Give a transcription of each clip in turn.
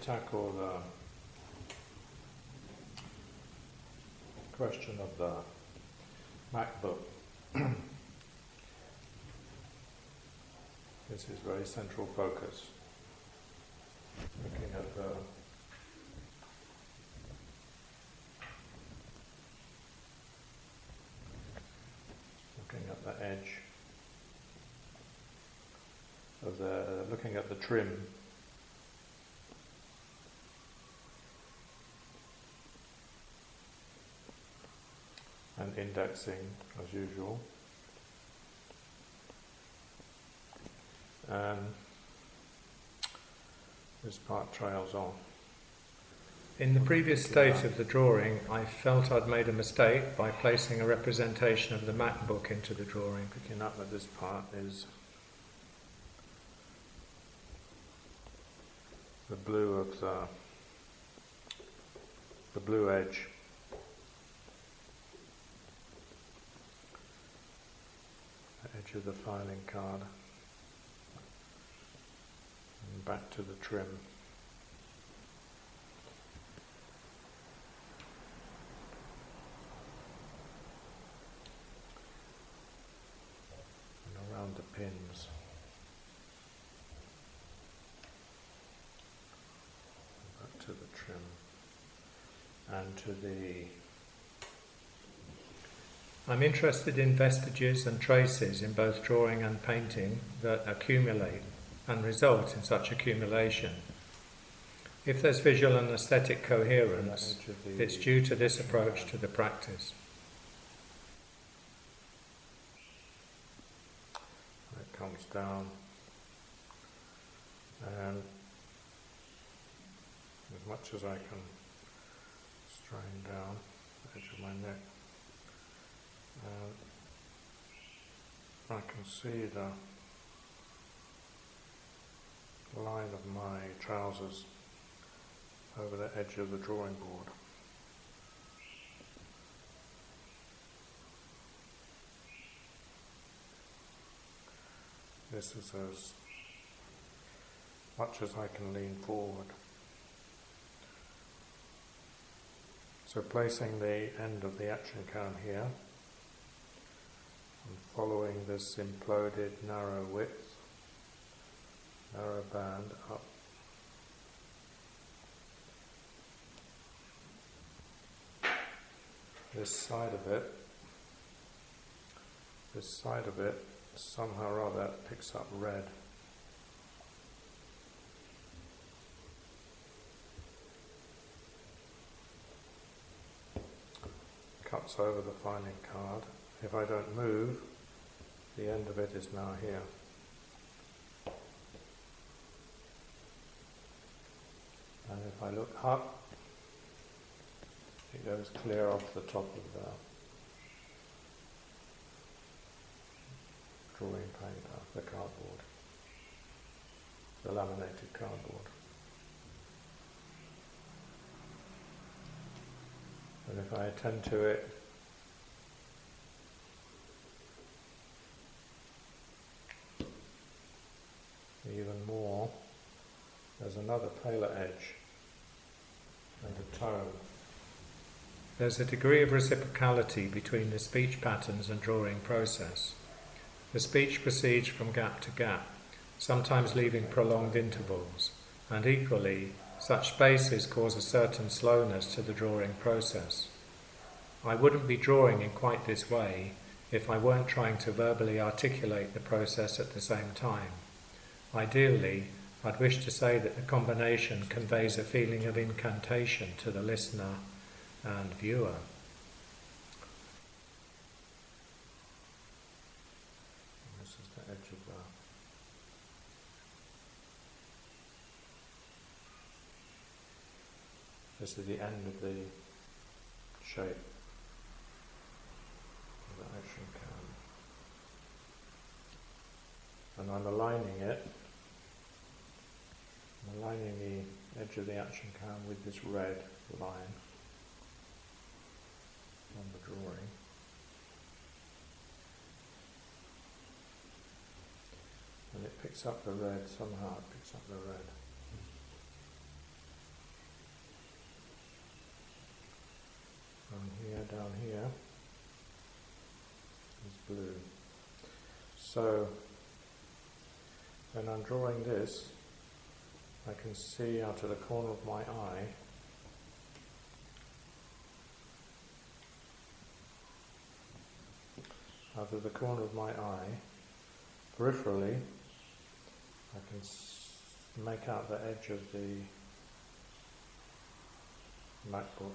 tackle the question of the MacBook. This is very central focus. Looking at the edge of looking at the trim. And indexing as usual. And this part trails on. In the previous state of the drawing, I felt I'd made a mistake by placing a representation of the MacBook into the drawing. Picking up that this part is the blue of the blue edge. The edge of the filing card. And back to the trim. The pins back to the trim and to the... I'm interested in vestiges and traces in both drawing and painting that accumulate and result in such accumulation. If there's visual and aesthetic coherence, it's due to this approach to the practice. Comes down, and as much as I can strain down the edge of my neck, I can see the line of my trousers over the edge of the drawing board. This is as much as I can lean forward. So placing the end of the action cam here and following this imploded narrow band up. This side of it somehow or other picks up red. Cuts over the filing card. If I don't move, the end of it is now here. And if I look up, it goes clear off the top of the drawing paper, the cardboard, the laminated cardboard. And if I attend to it, even more, there's another paler edge and a tone. There's a degree of reciprocality between the speech patterns and drawing process. The speech proceeds from gap to gap, sometimes leaving prolonged intervals, and equally, such spaces cause a certain slowness to the drawing process. I wouldn't be drawing in quite this way if I weren't trying to verbally articulate the process at the same time. Ideally, I'd wish to say that the combination conveys a feeling of incantation to the listener and viewer. Edge of that. This is the end of the shape of the action cam. And I'm aligning it. I'm aligning the edge of the action cam with this red line on the drawing. And it picks up the red, somehow it picks up the red. down here is blue. So when I'm drawing this, I can see out of the corner of my eye peripherally, I can make out the edge of the MacBook.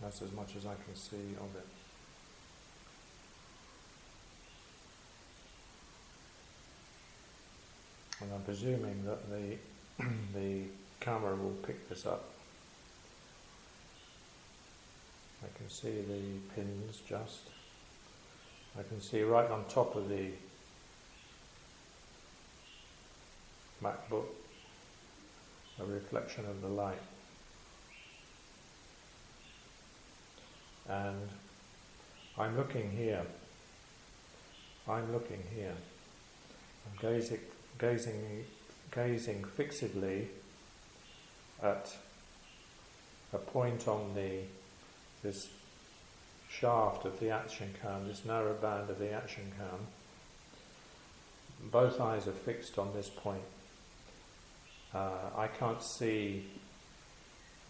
That's as much as I can see of it. And I'm presuming that the camera will pick this up. I can see the pins just. I can see right on top of the MacBook a reflection of the light. And I'm looking here. I'm gazing fixedly at a point on this shaft of the action cam, this narrow band of the action cam. Both eyes are fixed on this point. I can't see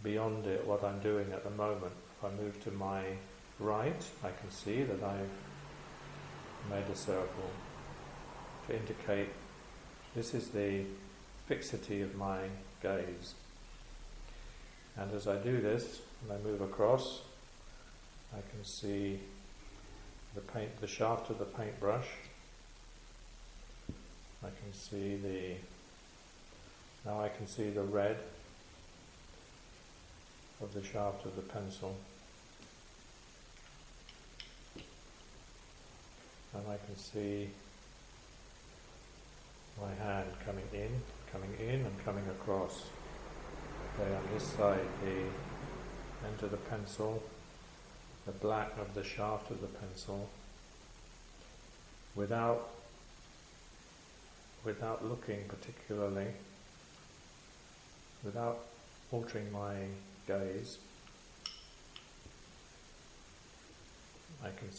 beyond it what I'm doing at the moment. If I move to my right, I can see that I've made a circle to indicate this is the fixity of my gaze. And as I do this, and I move across, I can see the shaft of the paintbrush. I can see now I can see the red of the shaft of the pencil. And I can see my hand coming in and coming across. Okay, on this side, the end of the pencil, the black of the shaft of the pencil, without looking particularly, without altering my gaze, I can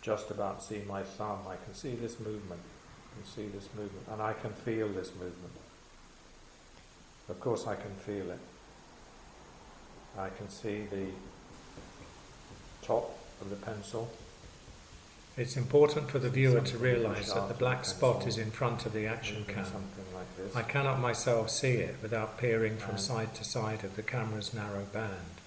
just about see my thumb. I can see this movement. And I can feel this movement. Of course I can feel it. I can see the top of the pencil. It's important for the viewer to realise that the black spot is in front of the action cam. Like this. I cannot myself see it without peering from side to side of the camera's narrow band.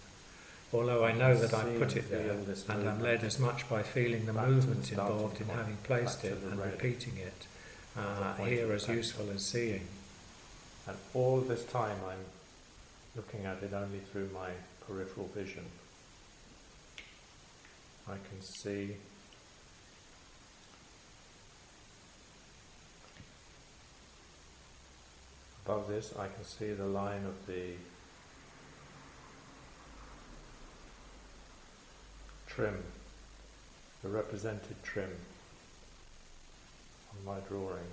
Although I know that I've put it there, and I'm led as much by feeling the movement involved in having placed it and repeating it here as useful as seeing. And all this time I'm looking at it only through my peripheral vision. I can see above this, I can see the line of the trim, the represented trim on my drawing.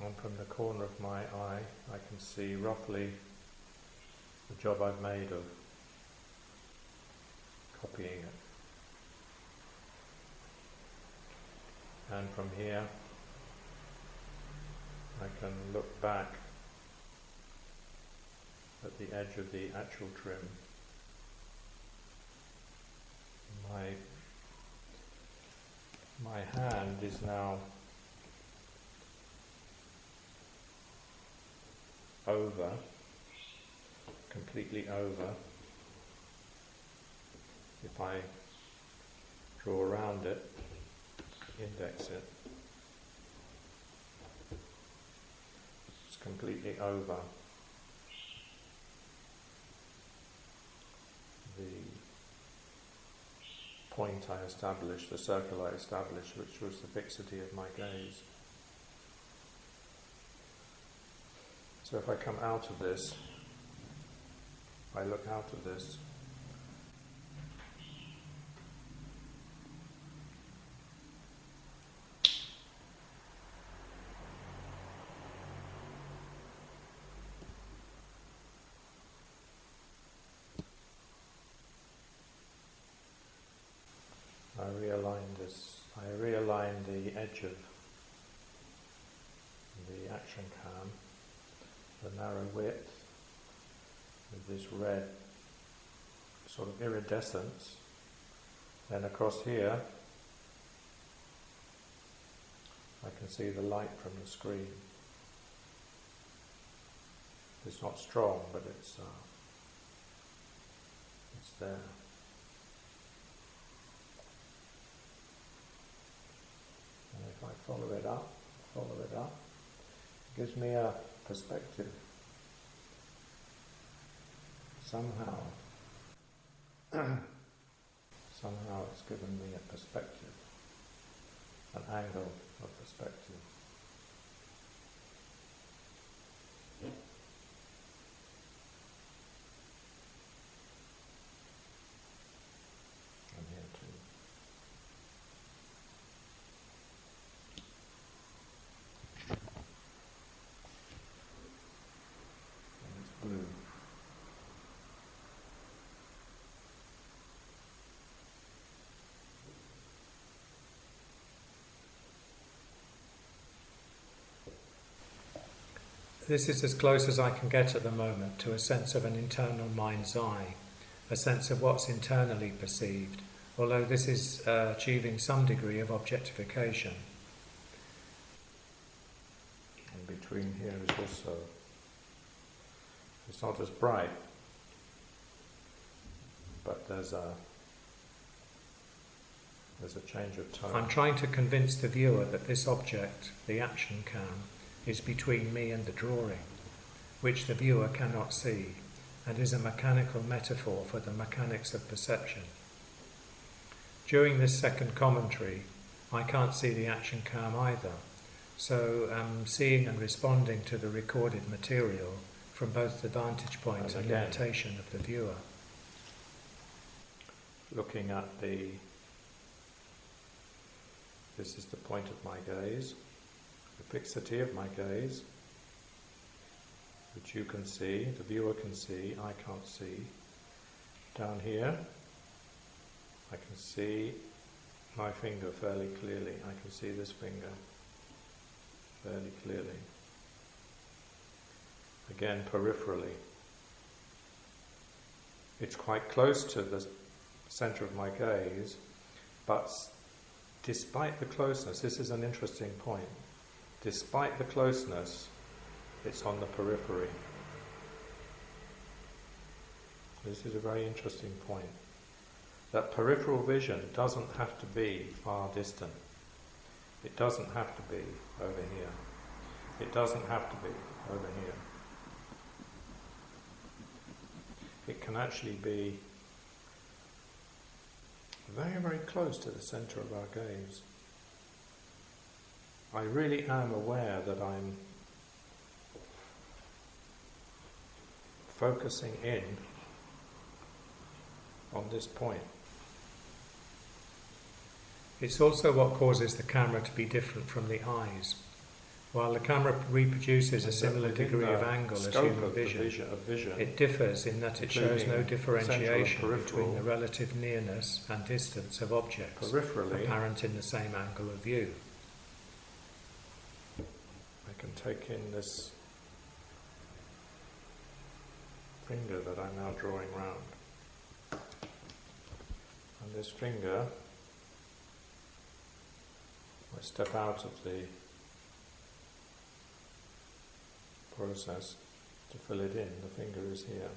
And from the corner of my eye, I can see roughly the job I've made of copying it. And from here, I can look back at the edge of the actual trim. My hand is now over, completely over. If I draw around it, index it, it's completely over the point I established, the circle I established, which was the fixity of my gaze. So if I come out of this, I look out of this, edge of the action cam, the narrow width, with this red sort of iridescence. Then across here, I can see the light from the screen. It's not strong, but it's there. And if I follow it up, it gives me a perspective. Somehow it's given me a perspective, an angle of perspective. And here too. And it's blue. This is as close as I can get at the moment to a sense of an internal mind's eye, a sense of what's internally perceived, although this is achieving some degree of objectification. And between here is also, it's not as bright, but there's a change of tone. I'm trying to convince the viewer that this object, the action cam, is between me and the drawing, which the viewer cannot see, and is a mechanical metaphor for the mechanics of perception. During this second commentary, I can't see the action cam either, so I'm seeing and responding to the recorded material from both the vantage point and limitation of the viewer. Looking at this is the point of my gaze, the fixity of my gaze, which you can see, the viewer can see, I can't see. Down here, I can see my finger fairly clearly. I can see this finger fairly clearly. Again, peripherally. It's quite close to the centre of my gaze, but despite the closeness, this is an interesting point. Despite the closeness, it's on the periphery. This is a very interesting point. That peripheral vision doesn't have to be far distant. It doesn't have to be over here. It doesn't have to be over here. It can actually be very, very close to the centre of our gaze. I really am aware that I'm focusing in on this point. It's also what causes the camera to be different from the eyes. While the camera reproduces a similar degree of angle as human vision, it differs in that it shows no differentiation between the relative nearness and distance of objects apparent in the same angle of view. I can take in this finger that I'm now drawing round. And this finger, I step out of the process to fill it in. The finger is here.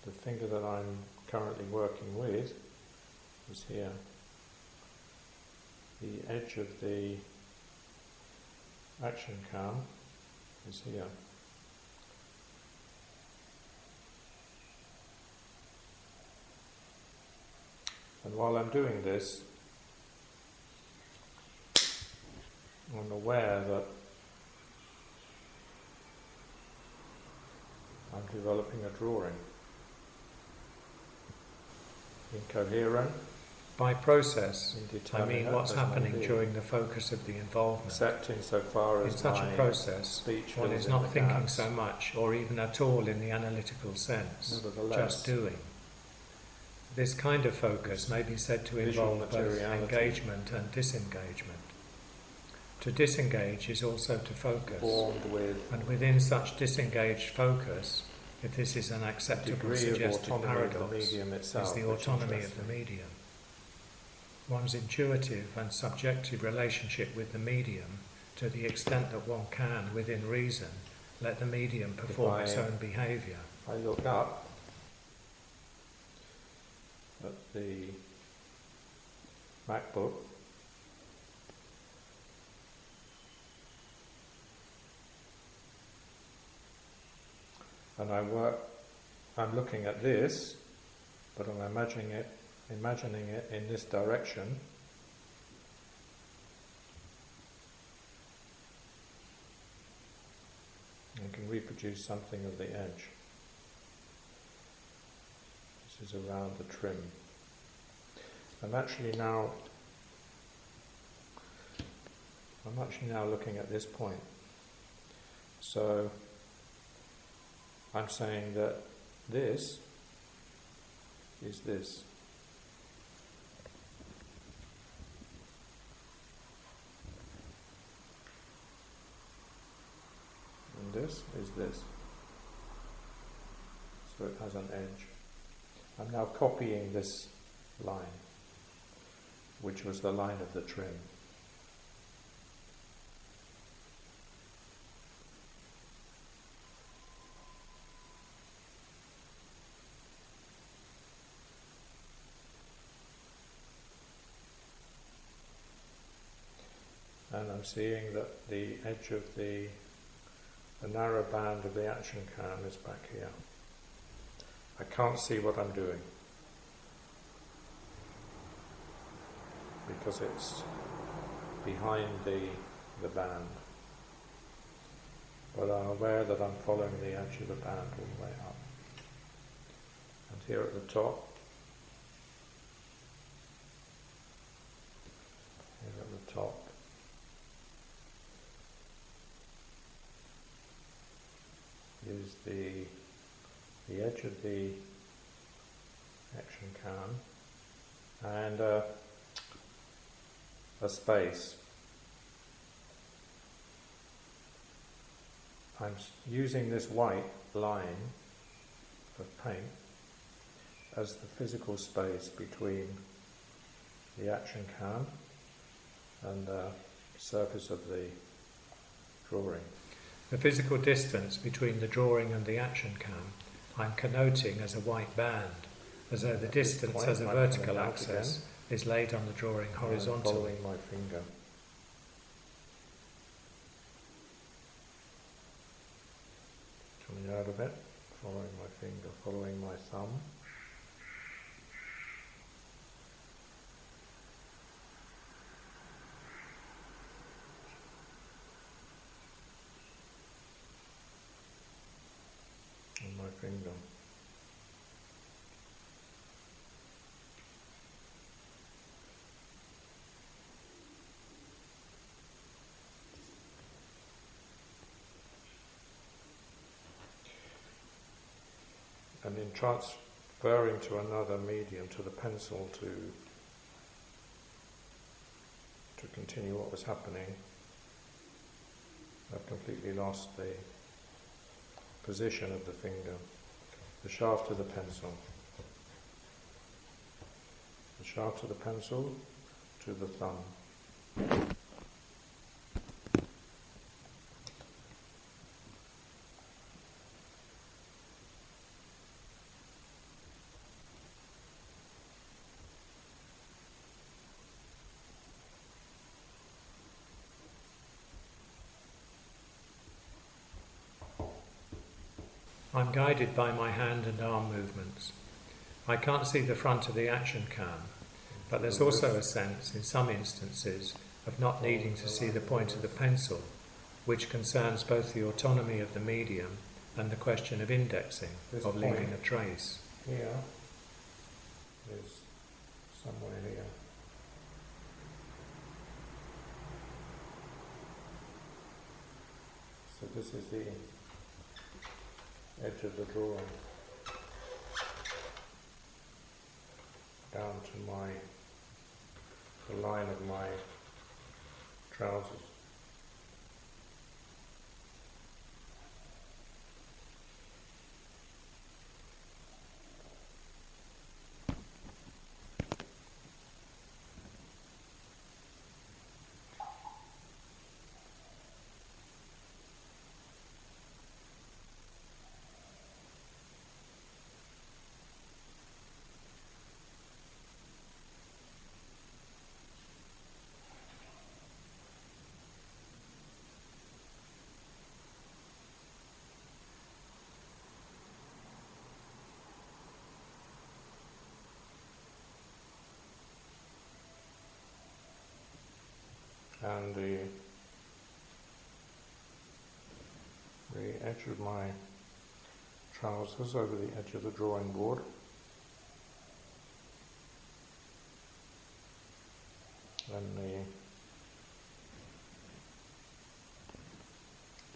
The finger that I'm currently working with is here. The edge of the action cam is here. And while I'm doing this, I'm aware that I'm developing a drawing. Incoherent. By process, I mean what's happening during the focus of the involvement. Except insofar as in such a process, one is not thinking so much, or even at all in the analytical sense, just doing. This kind of focus may be said to visual involve both materiality. engagement and disengagement. To disengage is also to focus, Formed with and within such disengaged focus, if this is an acceptable degree of suggested autonomy of paradox, the medium itself, is the which autonomy of interests the me. medium. One's intuitive and subjective relationship with the medium, to the extent that one can, within reason, let the medium perform its own behaviour. I look up at the MacBook, and I'm looking at this, but I'm imagining it in this direction. I can reproduce something of the edge. This is around the trim. I'm actually now looking at this point. So I'm saying that this is this. And this is this. So it has an edge. I'm now copying this line, which was the line of the trim. And I'm seeing that the edge of the narrow band of the action cam is back here. I can't see what I'm doing because it's behind the band. But I'm aware that I'm following the edge of the band all the way up. And here at the top, is the edge of the action cam and a space. I'm using this white line of paint as the physical space between the action cam and the surface of the drawing. The physical distance between the drawing and the action cam I'm connoting as a white band, as though the distance as a vertical axis is laid on the drawing horizontally. Following my finger. Coming out of it, following my finger, following my thumb. And my finger. And in transferring to another medium, to the pencil, to continue what was happening, I've completely lost the position of the finger, the shaft of the pencil. The shaft of the pencil to the thumb. I'm guided by my hand and arm movements. I can't see the front of the action cam, but there's also a sense, in some instances, of not needing to see the point of the pencil, which concerns both the autonomy of the medium and the question of indexing, of leaving a trace. Here is somewhere here. So this is the edge of the drawing. down to the line of my trousers. And the edge of my trousers over the edge of the drawing board. Then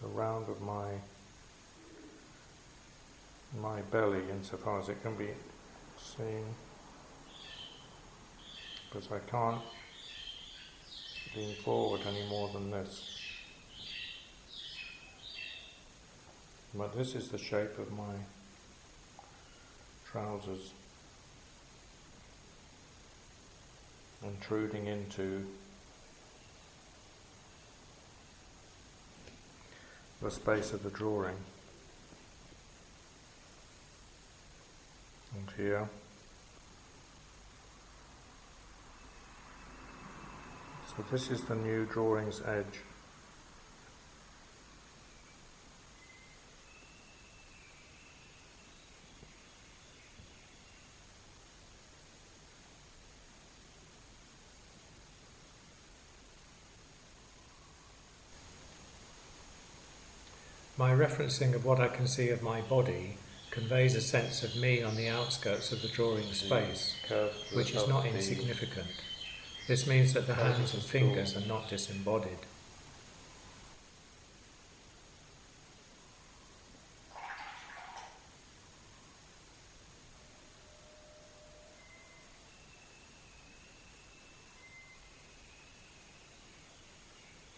the round of my belly, insofar as it can be seen, because I can't lean forward any more than this. But this is the shape of my trousers, intruding into the space of the drawing. And here. So this is the new drawing's edge. My referencing of what I can see of my body conveys a sense of me on the outskirts of the drawing space, which is not insignificant. This means that the hands and fingers are not disembodied.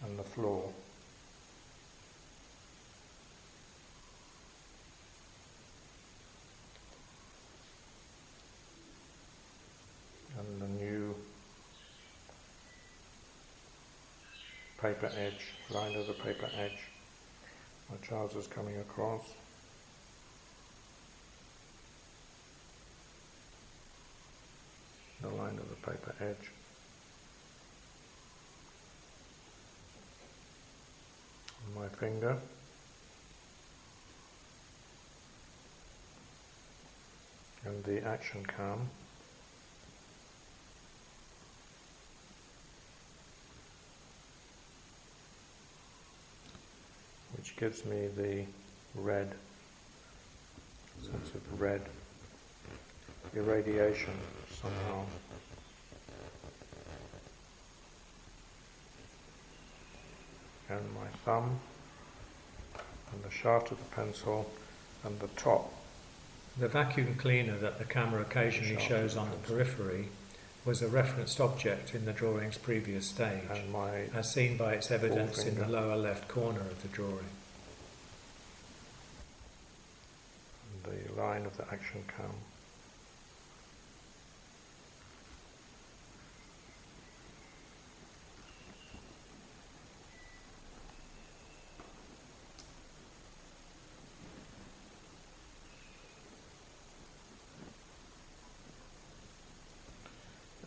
And the floor. And the new paper edge, line of the paper edge, my trousers coming across. The line of the paper edge. My finger. And the action cam. Which gives me the red, sense of red irradiation somehow. And my thumb, and the shaft of the pencil, and the top. The vacuum cleaner that the camera occasionally shows on the periphery was a referenced object in the drawing's previous stage, as seen by its evidence in the lower left corner of the drawing. The line of the action cam.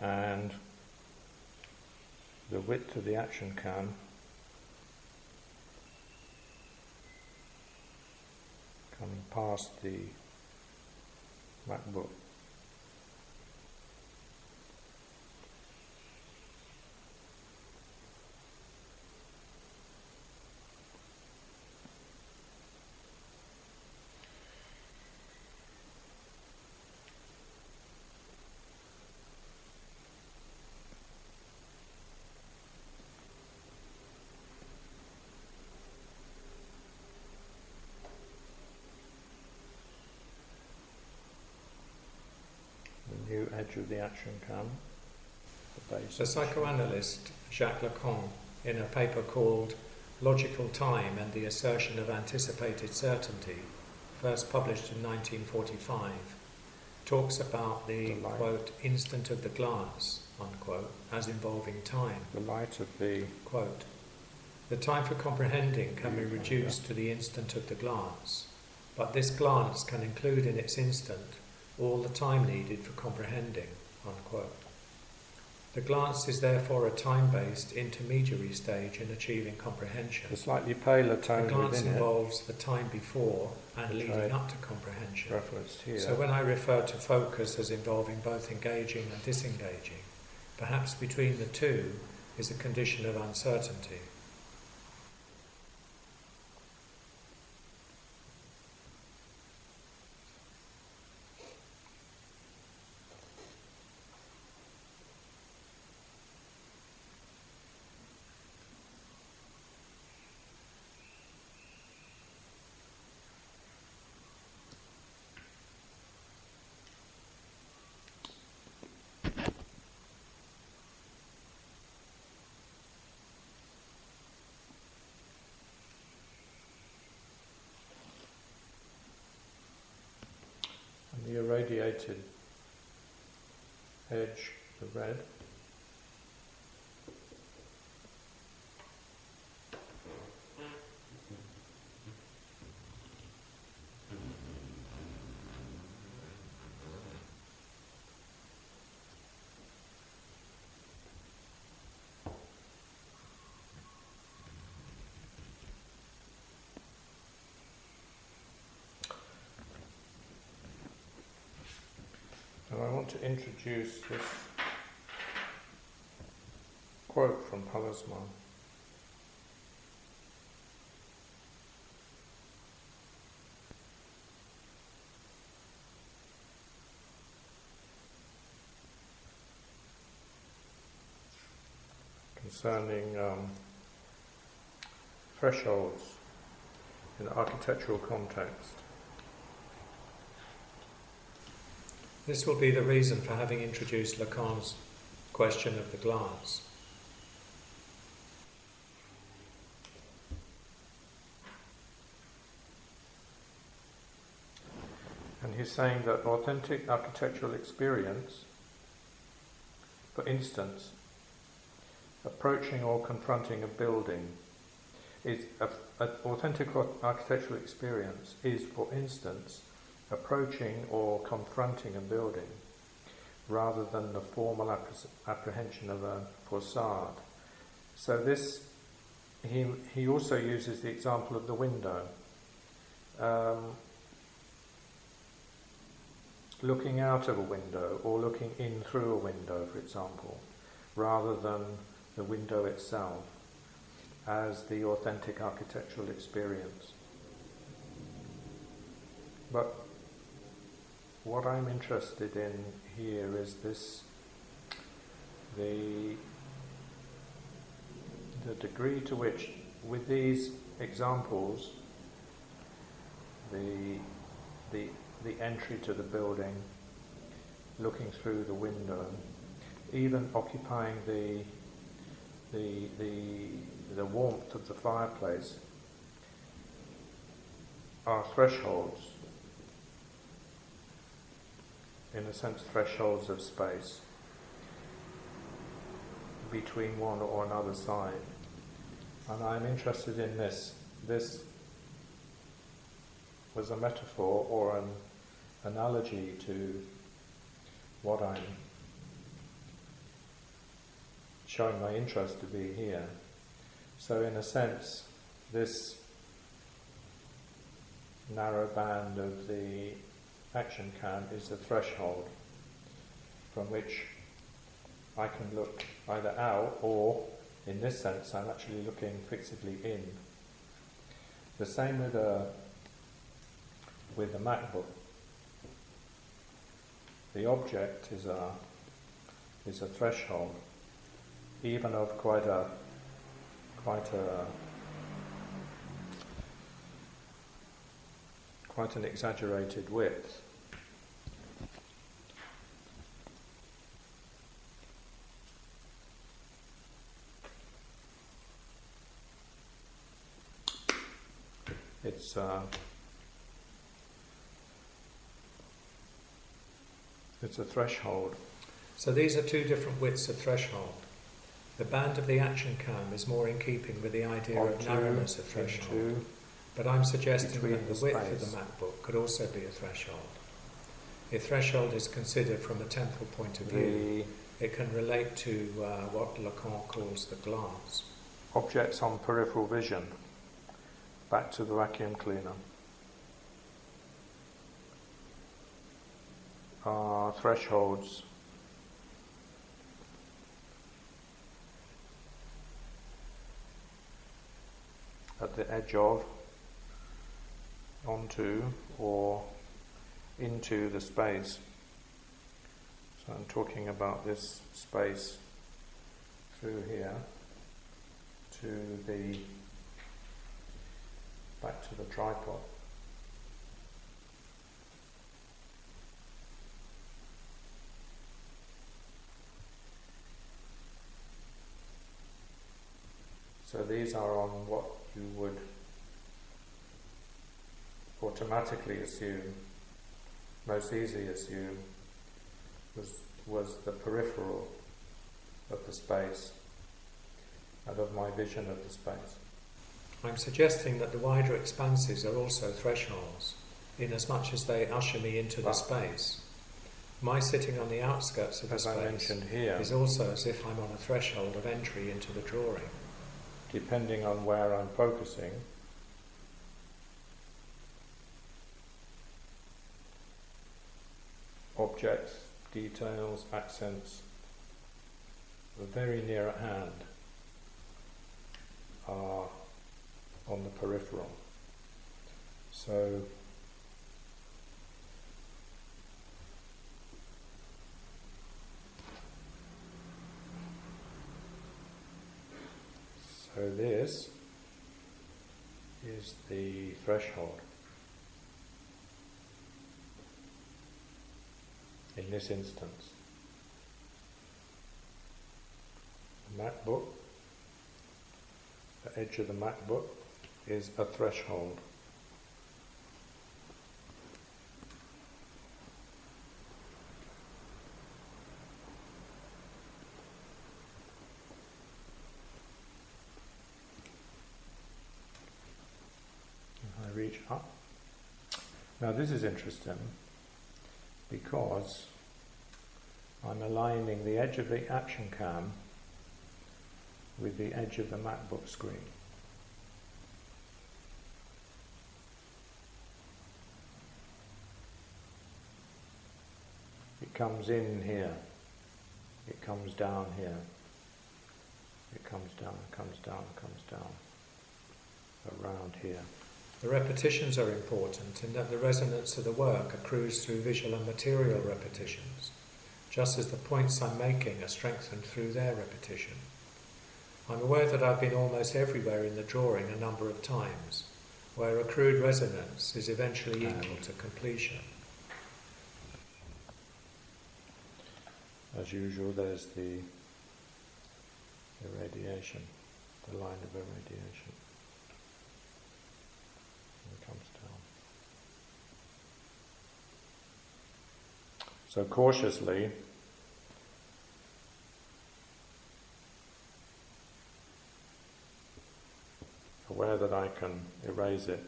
And the width of the action cam coming past the MacBook. edge of the action cam, the base. The psychoanalyst Jacques Lacan, in a paper called Logical Time and the Assertion of Anticipated Certainty, first published in 1945, talks about the, quote, instant of the glance, unquote, as involving time. The light of the... Quote, the time for comprehending can be reduced to the instant of the glance, but this glance can include in its instant all the time needed for comprehending, unquote. The glance is therefore a time-based intermediary stage in achieving comprehension. The slightly paler tone The glance within involves the time before and leading up to comprehension. Referenced here. So when I refer to focus as involving both engaging and disengaging, perhaps between the two is a condition of uncertainty. The irradiated edge, the red, and I want to introduce this quote from Pallasman. Concerning thresholds in architectural context. This will be the reason for having introduced Lacan's question of the glance. And he's saying that authentic architectural experience, for instance, approaching or confronting a building, is authentic architectural experience is, for instance, approaching or confronting a building rather than the formal apprehension of a facade. So this, he also uses the example of the window. Looking out of a window or looking in through a window, for example, rather than the window itself as the authentic architectural experience. But what I'm interested in here is this, the degree to which, with these examples, the entry to the building, looking through the window, even occupying the warmth of the fireplace, are thresholds. In a sense, thresholds of space between one or another side. And I'm interested in this. This was a metaphor or an analogy to what I'm showing my interest to be here. So in a sense, this narrow band of the action cam is the threshold from which I can look either out or, in this sense, I'm actually looking fixedly in. The same with the MacBook. The object is a threshold, even of quite an exaggerated width. it's a threshold. So these are two different widths of threshold. The band of the action cam is more in keeping with the idea of narrowness of threshold, but I'm suggesting that the width of the MacBook could also be a threshold. If threshold is considered from a temporal point of view, it can relate to what Lacan calls the glance. Objects on peripheral vision. Back to the vacuum cleaner. Are thresholds at the edge of, onto, or into the space. So I'm talking about this space through here to the back to the tripod. So these are on what you would automatically assume, most easily assume, was the peripheral of the space and of my vision of the space. I'm suggesting that the wider expanses are also thresholds, inasmuch as they usher me into the space. My sitting on the outskirts of the space is also as if I'm on a threshold of entry into the drawing. Depending on where I'm focusing, objects, details, accents, are very near at hand, are on the peripheral. So this is the threshold in this instance. The MacBook, the edge of the MacBook is a threshold. I reach up. Now this is interesting because I'm aligning the edge of the action cam with the edge of the MacBook screen. It comes in here, it comes down here, it comes down, comes down, comes down, around here. The repetitions are important in that the resonance of the work accrues through visual and material repetitions, just as the points I'm making are strengthened through their repetition. I'm aware that I've been almost everywhere in the drawing a number of times, where accrued resonance is eventually equal to completion. As usual, there's the irradiation, the line of irradiation. It comes down. So cautiously, aware that I can erase it,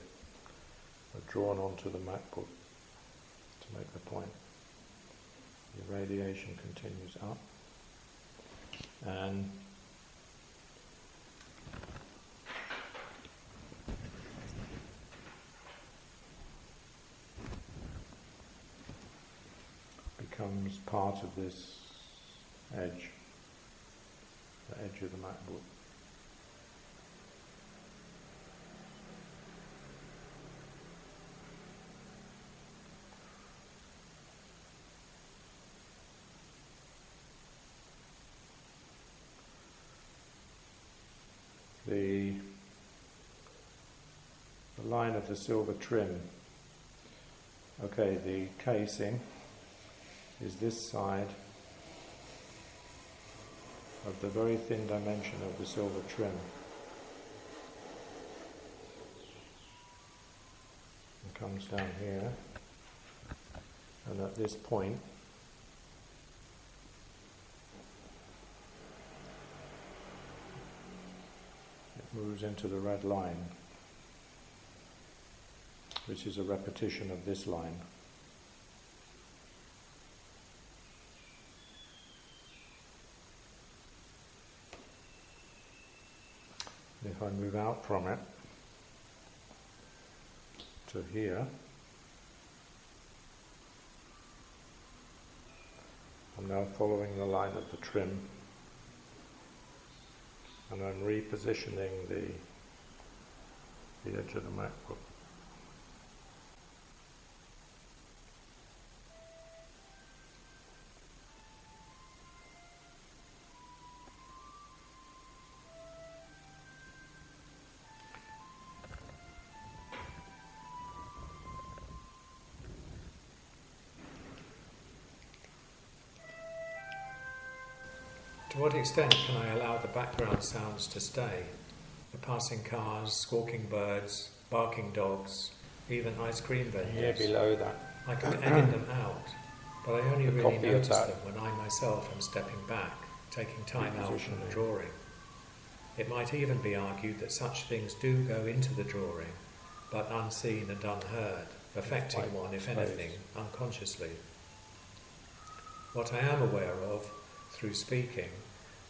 I've drawn onto the MacBook to make the point. The radiation continues up and becomes part of this edge, the edge of the MacBook. The line of the silver trim. Okay, the casing is this side of the very thin dimension of the silver trim. comes down here, and at this point it moves into the red line, which is a repetition of this line. If I move out from it to here, I'm now following the line of the trim, and I'm repositioning the edge of the MacBook. To what extent can I allow the background sounds to stay? The passing cars, squawking birds, barking dogs, even ice cream vendors. Here below that. I can edit them out, but I only The really copy notice attack. them when I myself am stepping back, taking time out from the Repositioning. drawing. It might even be argued that such things do go into the drawing, but unseen and unheard, affecting Quite one, if close. anything, unconsciously. What I am aware of, through speaking,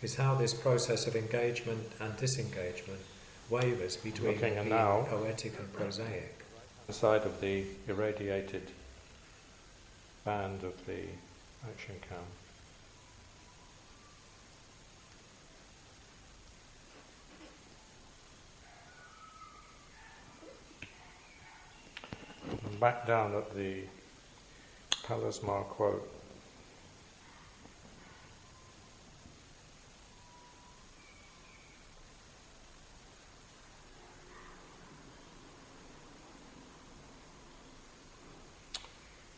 is how this process of engagement and disengagement wavers between Looking being now. poetic and prosaic. The side of the irradiated band of the action cam. And back down at the Palismar quote.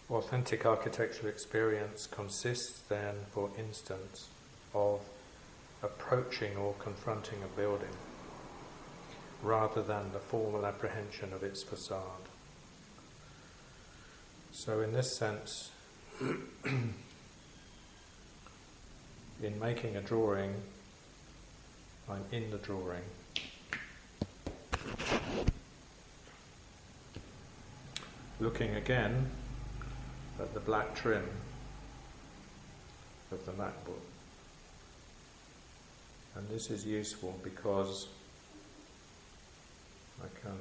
Authentic architectural experience consists then, for instance, of approaching or confronting a building rather than the formal apprehension of its facade. So in this sense, in making a drawing, I'm in the drawing. Looking again at the black trim of the MacBook. And this is useful because I can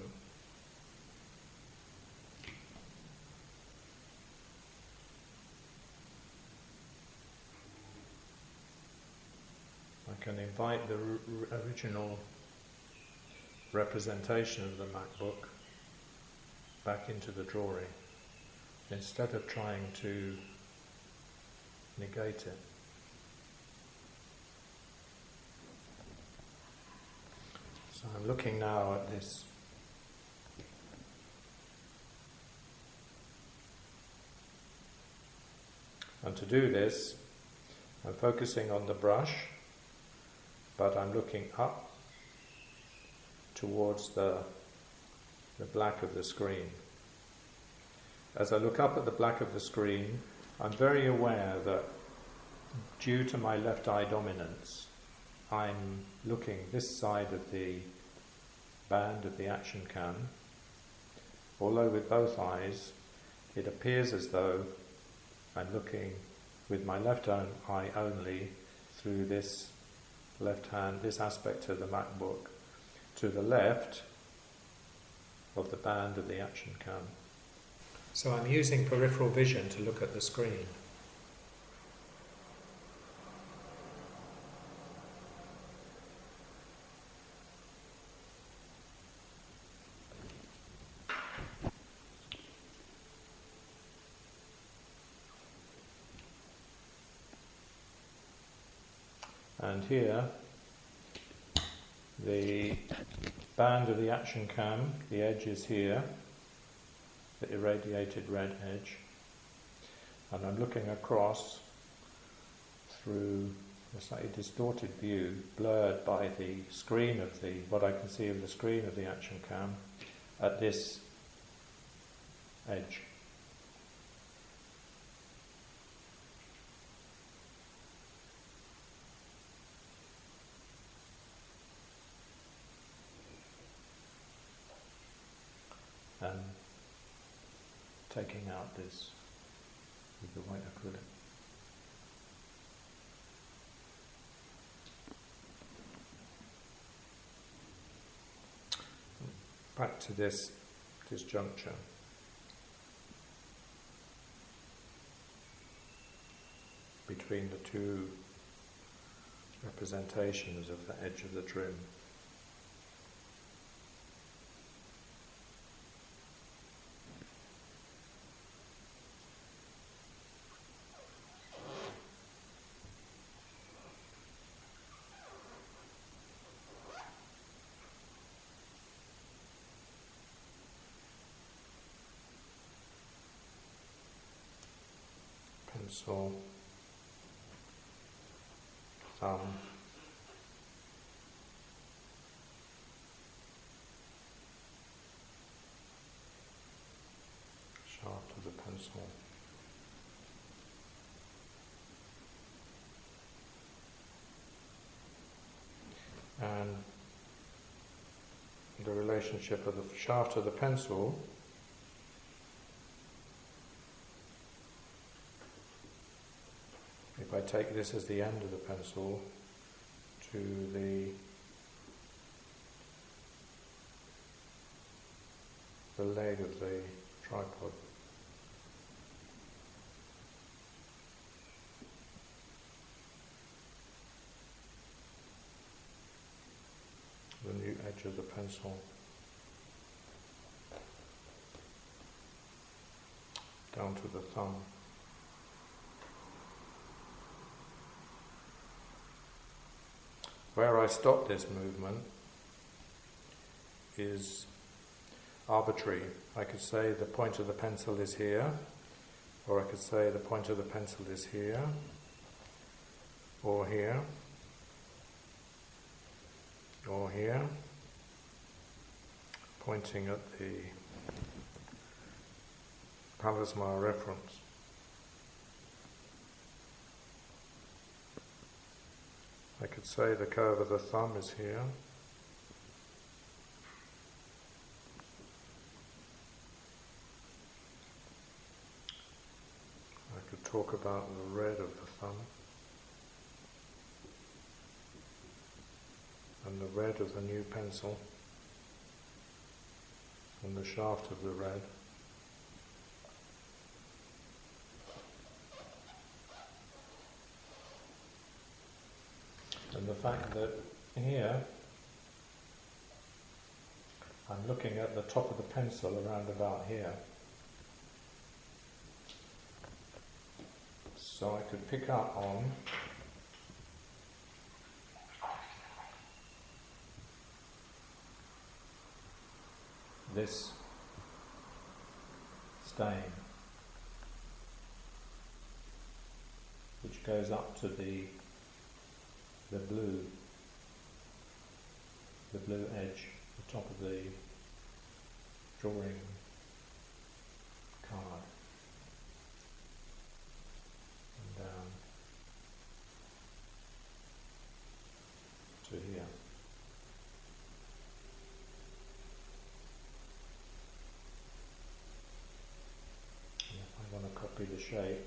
invite the original representation of the MacBook back into the drawing, instead of trying to negate it. So I'm looking now at this and to do this I'm focusing on the brush, but I'm looking up towards the black of the screen. As I look up at the black of the screen, I'm very aware that due to my left eye dominance, I'm looking this side of the band of the action cam, although with both eyes it appears as though I'm looking with my left eye only through this left hand, this aspect of the MacBook, to the left of the band of the action cam. So I'm using peripheral vision to look at the screen. And here, the band of the action cam, the edge is here, the irradiated red edge, and I'm looking across through a slightly distorted view, blurred by the screen of what I can see of the screen of the action cam, at this edge. And taking out this with the white acrylic. Back to this disjuncture. Between the two representations of the edge of the trim. Pencil, thumb, shaft of the pencil, and the relationship of the shaft of the pencil if I take this as the end of the pencil to the leg of the tripod. The new edge of the pencil down to the thumb. Where I stop this movement is arbitrary. I could say the point of the pencil is here, or I could say the point of the pencil is here, or here, or here, pointing at the palismar reference. I could say the curve of the thumb is here. I could talk about the red of the thumb and the red of the new pencil and the shaft of the red. And the fact that here I'm looking at the top of the pencil around about here. So I could pick up on this stain, which goes up to the blue edge, the top of the drawing card, and down to here. And if I want to copy the shape,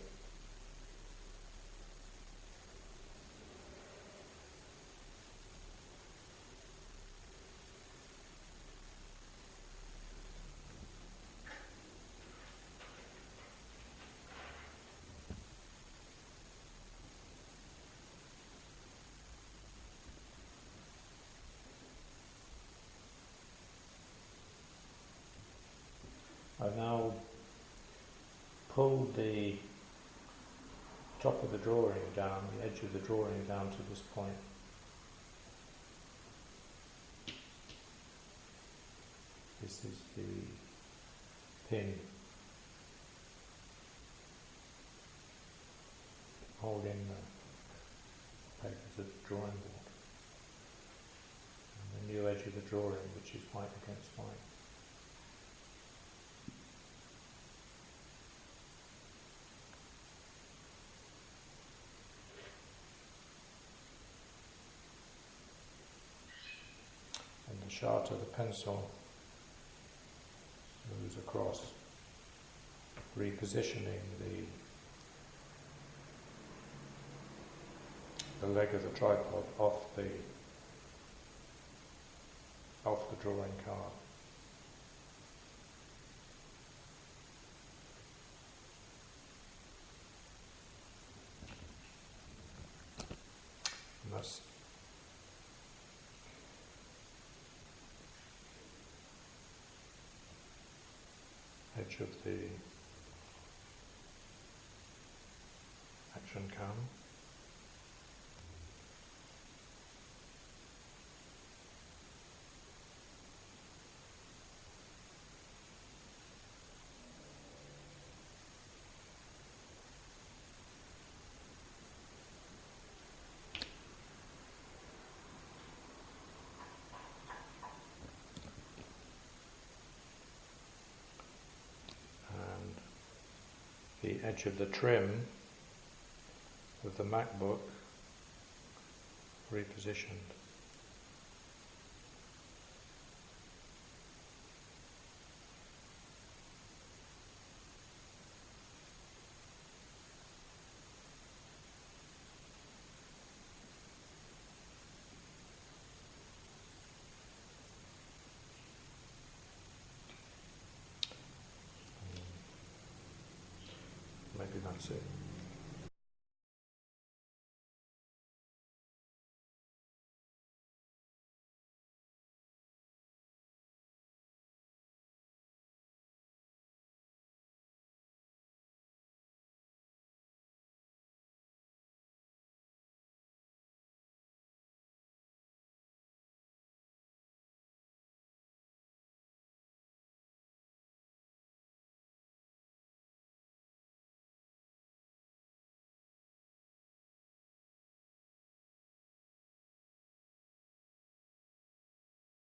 I've now pulled the top of the drawing down, the edge of the drawing down to this point. This is the pin holding the paper to the drawing board. And the new edge of the drawing, which is white against white. shaft of the pencil moves across, repositioning the leg of the tripod off the drawing card. And that's edge of the action cam. The edge of the trim of the MacBook repositioned. Maybe that's it.